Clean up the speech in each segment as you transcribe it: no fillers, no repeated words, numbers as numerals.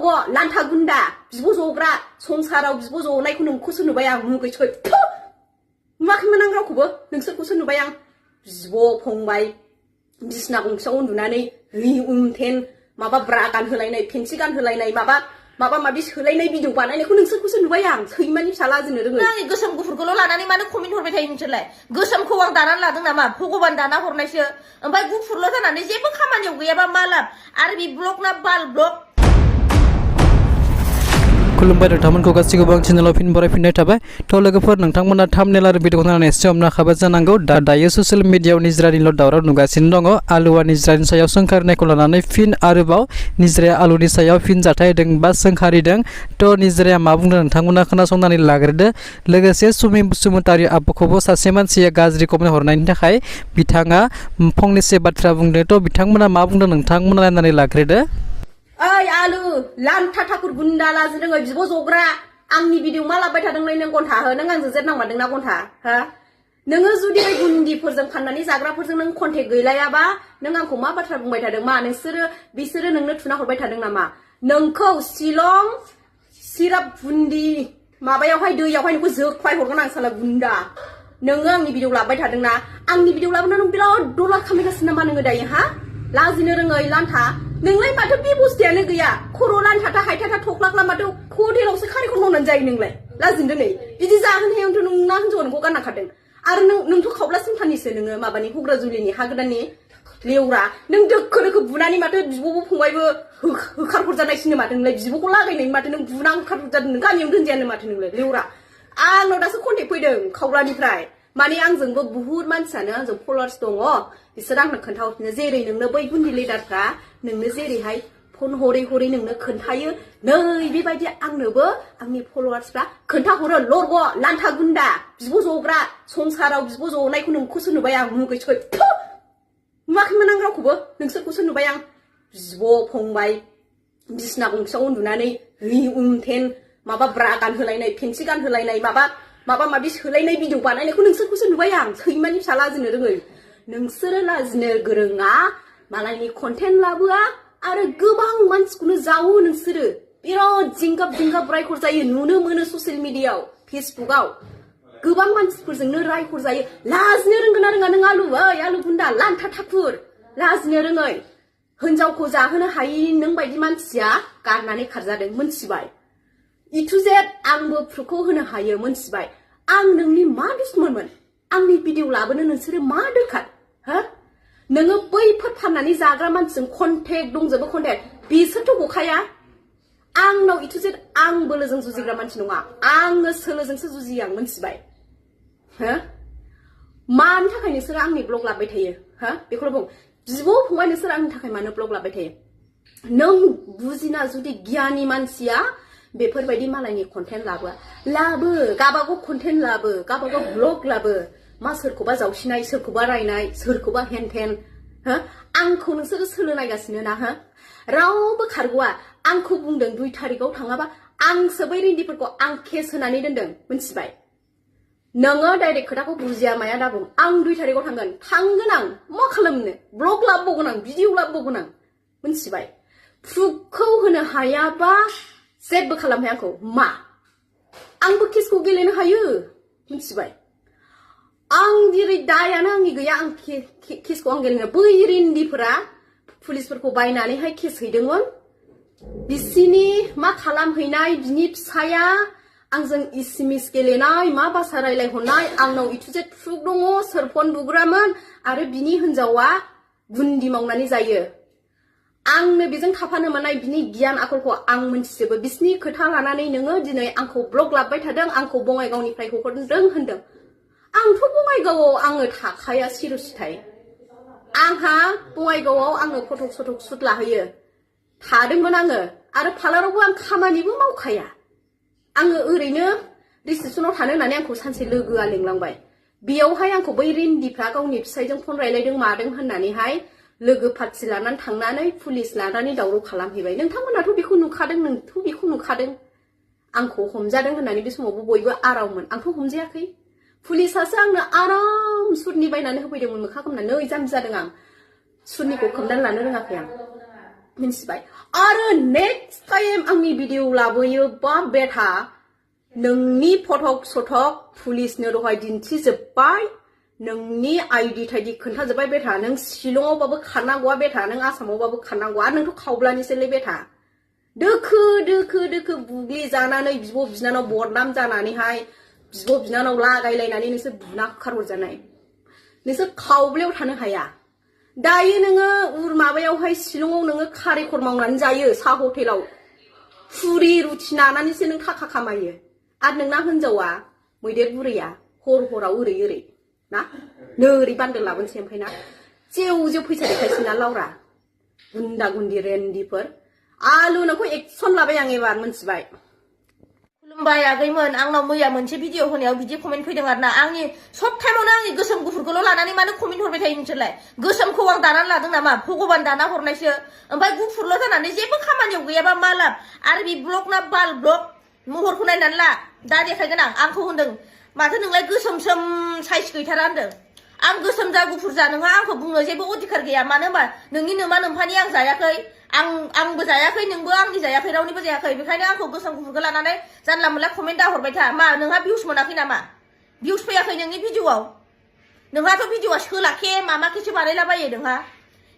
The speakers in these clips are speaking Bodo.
लरग' लान्था गुन्दा बिब' जग्रा संसाराव बिब' जनायखौ नोंखौसो नुबाय आं मुगैसै नुवाखैमोन आं रावखौबो नोंसोरखौसो नुबाय आं बिब' फंबाय बिसिना गंसेयाव उन्दुनानै उमथेन माबा ब्रा गानहोलायनाय पेन्सि गानहोलायनाय माबा माबि सोलायनाय भिडिअ बानायनायखौ नोंसोरखौसो नुबाय आं सैमानि फिसा लाजिनो रोङो आं गोसोम गुफुरखौल' लानानै मानो कमेन्ट हरबाय थायो नोंसोरलाय गोसोमखौ आं दानानै लादों नामा भगबान दाना हरनायसो ओमफ्राय गुफुरल' जानानै जेबो खामानियाव गैयाबा मा लाब आरो बे ब्लग ना बाल ब्लग खुलुमबाय नोंथांमोनखौ गासिखौबो आं चेनेलाव फिन बरायफिननाय थाबाय थ' लोगोफोर नोंथांमोना थाम्बनेल आरो भिडिअखौ नायनानै एसे हमनाखाबाय जानांगौ दायो ससियेल मिडियायाव निज्रानिल' दावराव नुगासिनो दङ आलुआ निज्रानि सायाव सोंखारिनायखौ लानानै फिन आरोबाव निज्राया आलुनि सायाव फिन जाथाय होदों बा सोंखारिदों थ' निज्राया मा बुंदों नोंथांमोना खोनासंनानै लाग्रोदो लोगोसे सुमि बसुमतारी आब'खौबो सासे मानसिया गाज्रि कमेन्ट हरनायनि थाखाय बिथाङा फंनैसो बाथ्रा बुंदों थ' बिथांमोना मा बुंदों नोंथांमोना नायनानै लाग्रोदो ओइ आलु लान्था थाखुर गुन्दा लाजि रोङै बिब' जग्रा आंनि भिडिअ मा लाबोबाय थादोंलै नों घन्टा हो नों आंजों जेट नांमारदोंना घन्टा हो नोङो जुदि गुन्दिफोरजों फाननानै जाग्राफोरजों नों कन्टेक्ट गैलायाबा नों आंखौ मा बाथ्रा बुंबाय थादों मा बिसोरो नोंनो थुना हरबाय थादों नामा नोंखौ शिलं सिराप बुन्दि माबायावहाय दैयावहाय नोंखौ जोख्लाय हरगोन आं साला गुन्दा नोङो आंनि भिडिअ लाबोबाय थादोंना आंनि भिडिअ लाबोना नों बिराद डलार खामायगासिनो नामा नोङो दायो हा लाजिनो रोङै लान्था नोंलाय माथो बेबस्थायानो गैया खर' लान्थाथा हायथाथा थख्लाख्ला माथो हटेलावसो खारिखौ मावनानै जायो नोंलाय लाजिनो नै बिदि जाहोनायावथ' नोंना हिनजावा नोंखौ गानना खारदों आरो नोंथ' खावब्ला सिमथानिसो नोङो माबानि हुग्राजुलिनि हा गोदाननि लेवरा नों दोखो दोखो बुनानै माथो बिब'बो फंबायबो होखारहरजानायसोनो माथो नोंलाय बिब'खौ लागायनायनि माथो नों बुना होखारहरजादों नों गामियावनो दोनजायानो माथो नोंलाय लेवरा आंनाव दासो कन्टेक्ट फैदों खावब्लानिफ्राय माने आंजोंबो बुहुत मानसियानो आंजों फलोवार्स दङ बिसोर आंनो खोन्थाहरफिनो जेरै नोंनो बै गुन्दी लिडारफ्रा नोंनो जेरैहाय फन हरै हरै नोंनो खोन्थायो नै बेबायदि आंनोबो आंनि फलोवार्सफ्रा खोन्थाहरो लरग' लान्था गुन्दा बिब' जग्रा संसाराव बिब' जनायखौ नोंखौसो नुबाय आं मुगैसै नुवाखैमोन आं रावखौबो नोंसोरखौसो नुबाय आं बिब' फंबाय बिसिना गंसेयाव उन्दुनानै उमथेन माबा ब्रा गानहोलायनाय पेन्सि गानहोलायनाय माबा माबि सोलायनाय भिडिअ बानायनायखौ नोंसोरखौसो नुबाय आं सैमानि फिसा लाजिनो रोङै नोंसोरो लाजिनो गोरोङा मालायनि कन्टेन्ट लाबोआ आरो गोबां मानसिखौनो जावो नोंसोरो बिराद जिंगाब रायखर जायो नुनो मोनो ससियेल मिडियायाव फेसबुकआव गोबां मानसिफोरजोंनो रायखर जायो लाजिनो रोंगोना रोङा नों आलु ओइ आलु गुन्दा लान्था थाखुर लाजिनो रोङै हिनजावखौ जाहोनो हायि नों बायदि मानसिया गारनानै खारजादों मोनथिबाय इटु जेट आंबो प्रुफखौ होनो हायो मोनथिबाय आं नोंनि मा दुश्मनमोन आंनि भिडिअ लाबोनो नोंसोरो मा दरखार हो नोङो बैफोर फाननानै जाग्रा मानसिजों कन्टेक्ट दंजोबो कन्टेक्ट बिसोरथ' गखाया आंनाव इटु जेट आं बोलोजों जुजिग्रा मानसि नङा आङो सोलोजोंसो जुजियो आं मोनथिबाय हो मानि थाखाय नोंसोरो आंनि ब्लग लाबोबाय थायो हो बेखौल' बुं बिब' फंबाय नोंसोर आंनि थाखाय मानो ब्लग लाबोबाय थायो नों बुजिना जुदि गियानि मानसिया बेफोरबायदि मालायनि कन्टेन्ट लाबो गाबागाव कन्टेन्ट लाबो गाबागाव ब्लग लाबो मा सोरखौबा जावसिनाय सोरखौबा रायनाय सोरखौबा हेनथेन हो आंखौ नोंसोरो सोलो नायगासिनो ना हो रावबो खारग'आ आंखौ बुंदों 2 तारिखआव थाङाबा आंसो बै रिन्दिफोरखौ आं केस होनानै दोनदों मोनथिबाय नोङो डाइरेक्ट खोथाखौ बुजिया माया दाबुं आं 2 तारिखआव थांगोन आं मा खालामनो ब्लग लाबोबावगोन आं भिडिअ लाबोबावगोन आं मोनथिबाय प्रुफखौ होनो हायाबा जेबो खालाम हाया आंखौ मा आंबो केसखौ गेलेनो हायो मोनथिबाय आं जेरै दायानो आंनि गैया आं केसखौ आं गेलेनो बै रिन्दिफोरा पुलिसफोरखौ बायनानैहाय केस हैदोंमोन बिसिनि मा खालामहैनाय बिनि फिसाया आंजों इसिमिस गेलेनाय मा भाषा रायलायहरनाय आंनाव इटु जेट प्रुफ दङ सोर फन बुग्रामोन आरो बिनि हिनजावा गुन्दी मावनानै जायो आंनो बेजों थाफानो मोननाय बिनि गियान आखलखौ आं मोनथिजोबो बिसिनि खोथा लानानै नोङो दिनै आंखौ ब्लग लाबोबाय थादों आंखौ बङाइगावनिफ्राय हरदों होनदों आंथ' बङाइगावआव आङो थाखाया सिर'सिथाय आंहा बङाइगावआव आङो फटक सटक सुट लाहैयो थादोंमोन आङो आरो पार्लारावबो आं खामानिबो मावखाया आङो ओरैनो रिसेपसनाव थानो होननानै आंखौ सानसे लोगोआ लिंलांबाय बेयावहाय आंखौ बै रिन्दिफ्रा गावनि फिसायजों फन रायलायदों मादों होननानैहाय लोगो पार्टि लानानै थांनानै पुलिस लानानै दावराव खालामहैबाय नोंथांमोनाथ' बेखौ नुखादों आंखौ हमजादों होननानै बे समावबो बयबो आरावमोन आंथ' हमजायाखै पुलिसासो आंनो आराम सुरनि बायनानै होफैदोंमोन मोखा खोमनानै नै जाम्बि जादों आं सुरनिखौ खोमनानै लानो रोङाखै आं मिन्थिबाय आरो नेक्स्ट टाइम आंनि भिडिअ लाबोयोबा बेटा नोंनि फटक सटक पुलिसनो दहाय दिन्थिजोब्बाय नोंनि आइडि थाइडि खोन्थाजोब्बाय बेटा नों शिलंआवबाबो खारनांगौआ बेटा नों आसामावबाबो खारनांगौ आरो नोंथ' खावब्लानिसोलै बेटा दोखो दोखो दोखो बुग्लि जानानै बिब' बिनानाव बदनाम जानानैहाय बिब' बिनानाव लागायलायनानै नोंसोर बुना होखारहरजानाय नोंसोर खावब्लायाव थानो हाया दायो नोङो माबायावहाय शिलंआव नोङो कारिकर मावनानै जायो साहा हटेलाव फुरि रुथि नानानैसो नों थाखा खामायो आरो नोंना हिनजावा मैदेर बुरैया हर हराव ओरै ना नोरै बान्दोल लाबोनोसै ओमफ्राय ना जेव जेव फैसा देखायसै ना लाउरा गुन्दा गुन्दी रेन्दिफोर आलु नोंखौ एक्सन लाबाय आं एबार मिन्थिबाय खुलुमबाय आगैमोन आंनाव मैया मोनसे भिडिअ होनायाव बिदि कमेन्ट फैदों आरोना आंनि सब टाइमावनो आंनि गोसोम गुफुरखौल' लानानै मानो कमेन्ट हरबाय थायो नोंसोरलाय गोसोमखौ आं दानानै लादों नामा भगबान दाना हरनायसो ओमफ्राय गुफुरल' जानानै जेबो खामानियाव गैयाबा मा लाब आरो बे ब्लक ना बाल ब्लक महरखौ नायनानै ला दा देखायगोन आंखौ होनदों माथो नोंलाय गोसोमसोम साइज गैथारा होनदों आं गोसोम जा गुफुर जा नोंहा आंखौ बुंनो जेबो अधिकार गैया मानो होनबा नोंनि नोमा नोम्फानि आं जायाखै आंबो जायाखै नोंबो आंनि जायाखै रावनिबो जायाखै बेखायनो आंखौ गोसोम गुफुरखौ लानानै जानला मोनला कमेन्ट दाहरबाय था मा नोंहा भिउस मोनाखै नामा भिउस फैयाखै नोंनि भिडिअआव नोंहाथ' भिडिअआ सोलाखे मामाखेसो बानायलाबायो नोंहा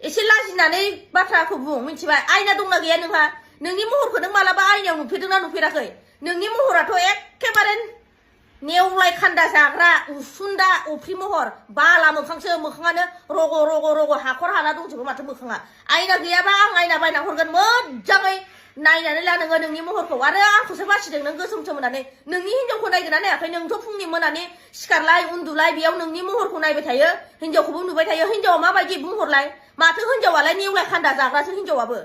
एसे लाजिनानै बाथ्राखौ बुं मिथिबाय आयना दंना गैया नोंहा नोंनि महरखौ नों मालाबा आयनायाव नुफेरदोंना नुफेराखै नोंनि महराथ' एखेबारे नेवलाय खान्दा जाग्रा उसुन्दा अफ्रि महर बाला मोखांसो मोखाङानो रग' रग' रग' हाखर हाला दंजोबो माथो मोखाङा आयना गैयाबा आं आयना बायना हरगोन मोजाङै नायनानै ला नोङो नोंनि महरखौ आरो आंखौसो बासिदों नों गोसोमसो मोननानै नोंनि हिनजावखौ नायगोन ना नायाखै नोंथ' फुंनि मोनानि सिखारलाय उन्दुलाय बेयाव नोंनि महरखौ नायबाय थायो हिनजावखौबो नुबाय थायो हिनजावा माबायदि बुंहरलाय माथो हिनजावालाय नेवलाय खान्दा जाग्रासो हिनजावाबो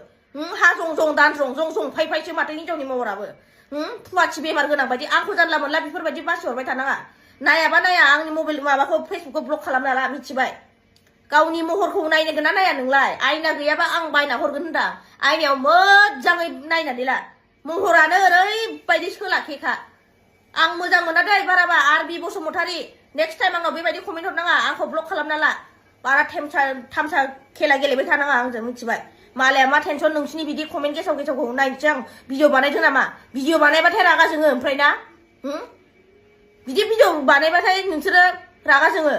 हा जं जं दान जं जं जं फायफायसो माथो हिनजावनि महराबो फुवाथि बेमार गोनां बायदि आंखौ जानला मोनला बेफोरबायदि बासि हरबाय थानाङा नायाबा नाया आंनि मबाइल माबाखौ फेसबुकखौ ब्लक खालामना ला मिथिबाय गावनि महरखौ नायगोन ना नाया नोंलाय आयना गैयाबा आं बायना हरगोन होनदा आयनायाव मोजाङै नायनानै ला महरानो ओरैबायदि सोलाखेखा आं मोजां मोना दै बाराबा R B Basumatary next time आंनाव बेबायदि कमेन्ट हरनाङा आंखौ ब्लक खालामना ला बारा थामसा खेला गेलेबाय थानाङा आंजों मिथिबाय मालाया मा टेनसन नोंसिनि बिदि कमेन्ट गेसाव गेसावखौ नायनोसै आं भिडिअ बानायदों नामा भिडिअ बानायबाथाय रागा जोङो ओमफ्राय ना बिदि भिडिअ बानायबाथाय नोंसोरो रागा जोङो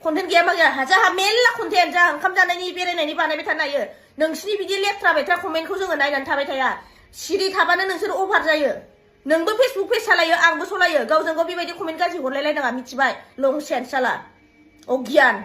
कन्टेन्ट गैया मा गैया जाहा मेरला कन्टेन्ट जा ओंखाम जानायनि बेरायनायनि बानायबाय थानो हायो नोंसिनि बिदि लेथ्रा बेथ्रा कमेन्टखौ जोङो नायनानै थाबाय थाया सिरि थाबानो नोंसोर अभार जायो नोंबो फेसबुक पेज सालायो आंबो सलायो गावजों गाव बेबायदि कमेन्ट गाज्रि हरलायलायनाङा मिथिबाय लं सेन्स जाला अगियान